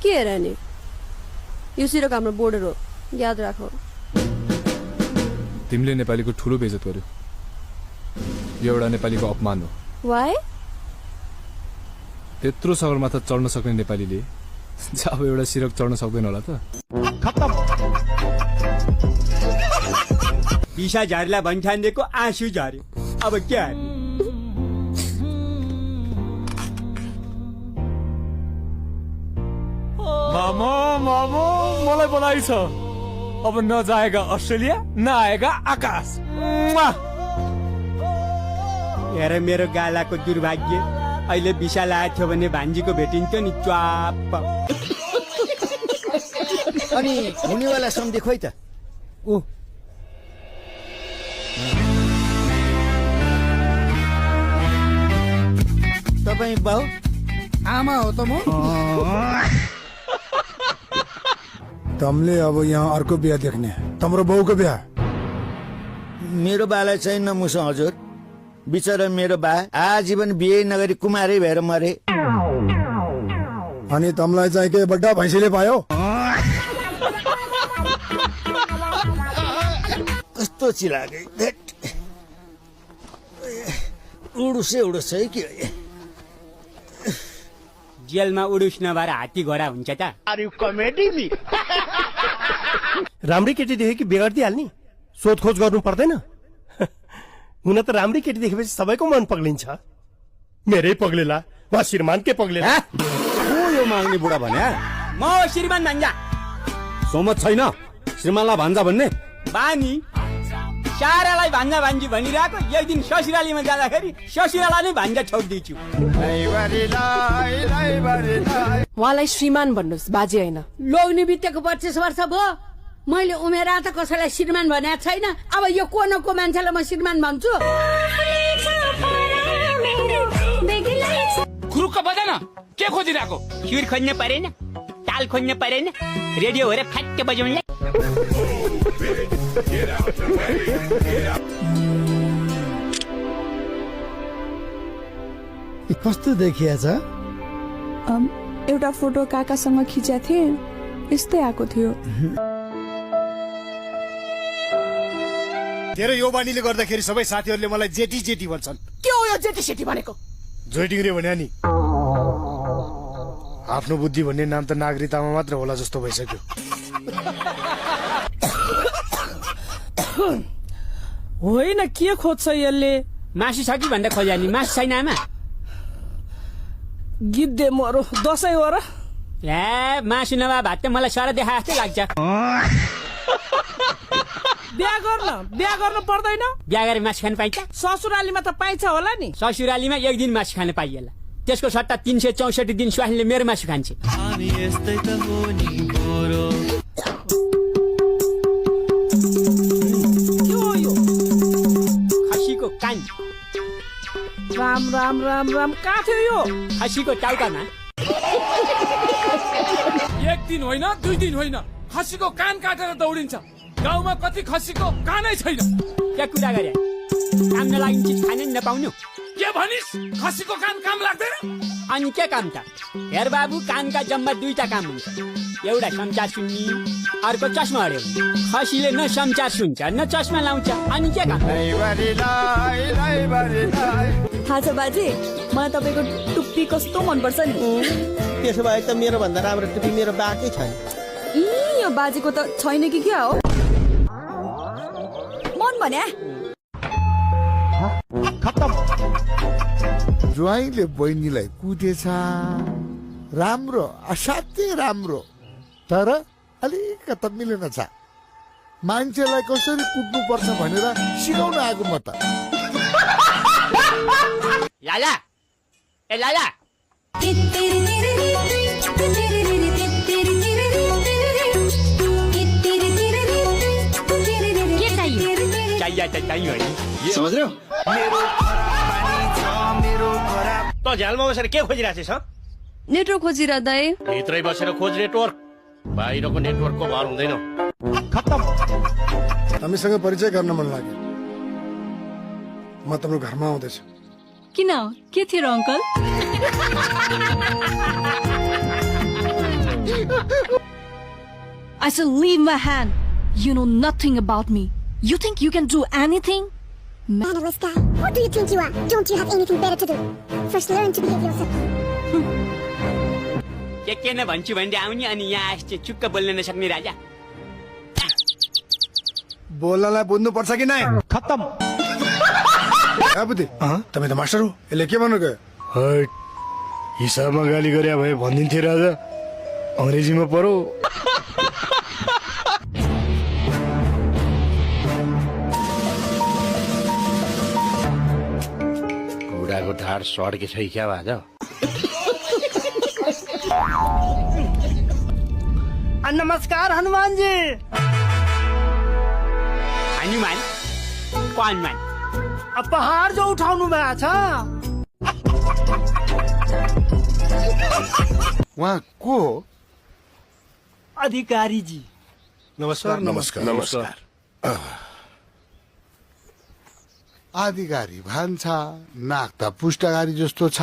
के हेर नि यो सिरक हाम्रो बोर्डर हो याद राखौ तिमीले नेपालीको ठुलो बेइज्जत गर्यो यो एउटा नेपालीको अपमान हो वाइ त्यत्रो सगरमाथा चढ्न सक्ने नेपालीले अब एउटा सिरक चढ्न सक्दैन होला त खत्तम पिसा झारला भन्ठान्देको आँसु झर्यो अब के मामा मामा मलाई बनाइ छ अब न जाएगा अस्ट्रेलिया न आएगा आकाश हेर मेरो गालाको दुर्भाग्य अहिले विशाल आएको थियो भने भान्जीको भेटिन्थ्यो नि च्वाप अनि हुनेवाला सम्झे खोइ त ऊ तपाईँ बाउ आमा हो त म तमले अब यहाँ अर्को बिहा देख्ने तम्रो बाउको बिहा मेरो बालाई चाहिँ नमुस हजुर बिचरा मेरो बा आजीवन बिहे नगरी कुमारै भएर मरे अनि तमलाई चाहिँ के बड्डा भैँसीले पायो कस्तो चिलागे उडुसे उडुस है कि जेलमा उडुस नभएर हात्ती घोडा हुन्छ त राम्रै केटी देखे कि बिगाडिदिइहाल्ने सोधखोज गर्नु पर्दैन हुन त राम्रै केटी देखेपछि सबैको मन पग्लिन्छ मेरै पग्लेला वा श्रीमानकै पग्लेला को यो माग्ने बुढा भने म श्रीमान भान्जा सोमत छैन श्रीमानलाई भान्जा भन्ने बानी सारालाई भान्जा भान्जी भनिरहेको एक दिन ससुरालीमा जाँदाखेरि ससुरालाई नै भान्जा छोडिदिन्छु उहाँलाई श्रीमान भन्नुहोस् बाजे होइन लोग्ने बितेको 25 वर्ष भयो मैले उमेर त कसैलाई श्रीमान भनेको छैन अब यो को न को मान्छेलाई म श्रीमान भन्छु खुरुक्क बजान के खोजिरहेको सुर खोज्न परेन ताल खोज्न परेन रेडियो भएर फ्याट्ट बजाउनलाई कस्तो देखिया छ एउटा फोटो काकासँग खिच्या थिए यस्तै आएको थियो तेरो यो बानीले गर्दाखेरि सबै साथीहरूले मलाई जेटी जेटी भन्छन् के हो यो जेटी सेटी भनेको जोइटिङ रे भन्या नि आफ्नो बुद्धि भन्ने नाम त नागरिकतामा मात्र होला जस्तो भइसक्यो होइन के खोज्छ यसले मासु छ कि भन्दा खोज्या नि मासु छैन आमा गीत दे मरो दसैँ हो र ए मासु नभए भात त मलाई सर देखा जस्तै लाग्छ बिहा गर्न पर्दैन बिहा गरेर मासु खानु पाइन्छ ससुरालीमा त पाइन्छ होला नि ससुरालीमा एक दिन मासु खान पाइएला त्यसको सट्टा 364 दिन स्वास्नीले मेरो मासु खान्छ खसीको कान राम राम राम राम कहाँ थियो यो खसीको टाउकामा एक दिन होइन 2 दिन होइन खसीको कान काटेर दौडिन्छ गाउँमा कति खसीको कानै छैन के कुरा गरे काम नलाग्ने चिज खानै नपाउनु के भनिस् खसीको कान काम लाग्दैन अनि के काम त हेर बाबु कानका जम्मा 2टा काम हुन्छ एउटा समाचार सुन्ने अर्को चस्मा हरेउने खसीले न समाचार सुन्छ न चस्मा लाउँछ अनि के काम थाहा छ बाजे मलाई तपाईँको टुप्पी कस्तो मनपर्छ नि त्यसो भए त मेरो भन्दा राम्रो टुपी मेरो बाकै छ यो बाजेको त छैन कि क्या हो मन भन्या खत्तम ज्वाइँले बहिनीलाई कुटेछ राम्रो असाध्यै राम्रो तर अलिकता मिलेन छ मान्छेलाई कसरी कुट्नु पर्छ भनेर सिकाउन आएको म त लाला ए लाला समझ रहे हो त झ्यालमा बसेर के खोजिरहेको छ नेटवर्क खोजिरहँदा भित्रै बसेर खोज नेटवर्क बाहिरको नेटवर्कको भर हुँदैन खत्तम हामीसँग परिचय गर्न मन लाग्यो म तिम्रो घरमा आउँदैछु किन के थियो र uncle I said, leave my hand. You know nothing about me. You think you can do anything? Mannerless guy. Who do you think you are? Don't you have anything better to do? First learn to behave yourself. के न भन्छु भन्दै आउने अनि यहाँ यस्तो चुक्क बोल्न नसक्ने राजा बोल्नलाई बुझ्नु पर्छ कि नै खत्तम बुद्धि तपाईँ त मास्टर हो यसले के भन्नु गयो हट हिसाबमा गाली गरे भए भनिदिन्थे राजा अंग्रेजीमा पढो बुढाको ढाड सड्के छै क्या बाज नमस्कार हनुमान जी हनुमान कौन मान अब पहाड़ जो उठाउनु भएको छ उहाँ को हो अधिकारी जी नमस्कार नमस्कार अधिकारी भान्सा नाक त पुष्टकारी जस्तो छ